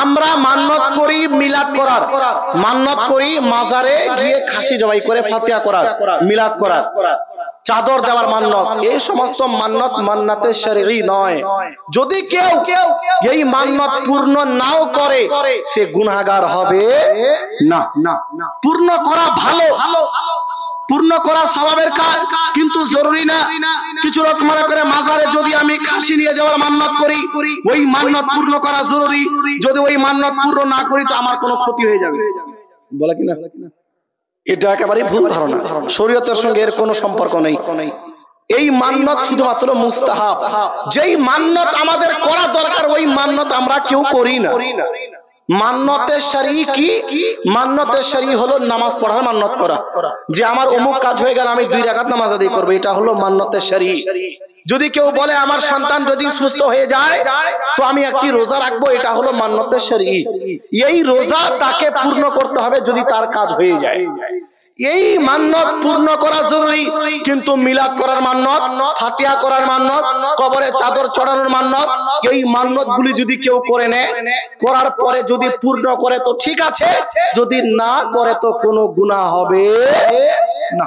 আমরা মান্নত করি মিলাদ করার, মান্নত করি মাজারে গিয়ে খাসি জবাই করে ফাতিহা করার, মিলাদ করার, চাদর দেওয়ার মান্নত। এই সমস্ত মান্নত মান্নাতে শরঈ নয়। যদি কেউ এই মান্নত পূর্ণ নাও করে সে গুনাহগার হবে না। পূর্ণ করা ভালো, পূর্ণ করা সওয়াবের কাজ, কিন্তু জরুরি না। কিছু লোক মনে করে মাজারে যদি আমি খাসি নিয়ে যাওয়ার মান্নত করি, ওই মান্নত পূর্ণ করা জরুরি, যদি ওই মান্নত পূর্ণ না করি তো আমার কোনো ক্ষতি হয়ে যাবে, বলে কিনা? এটা একেবারে ভুল ধারণা। শরীয়তের সঙ্গে এর কোনো সম্পর্ক নেই। এই মান্নত শুধুমাত্র মুস্তাহাব। যেই মান্নত আমাদের করা দরকার ওই মান্নত আমরা কেউ করি না। মান্নতে শরঈ কি? মান্নতে শরঈ হলো নামাজ পড়ার মান্নত করা, যে আমার অমুক কাজ হয়ে গেল আমি 2 রাকাত নামাজ আদায় করব, এটা হলো মান্নতে শরঈ। যদি কেউ বলে আমার সন্তান যদি সুস্থ হয়ে যায় তো আমি একটি রোজা রাখবো, এটা হলো মান্নতে শরঈ। এই রোজা তাকে পূর্ণ করতে হবে যদি তার কাজ হয়ে যায়। এই মান্নত পূর্ণ করা জরুরি, কিন্তু মিলাদ করার মান্নত, ফাতিহা করার মান্নত, কবরে চাদর চড়ানোর মান্নত, এই মান্নত গুলি যদি কেউ করে নেয়, করার পরে যদি পূর্ণ করে তো ঠিক আছে, যদি না করে তো কোনো গুনাহ হবে না।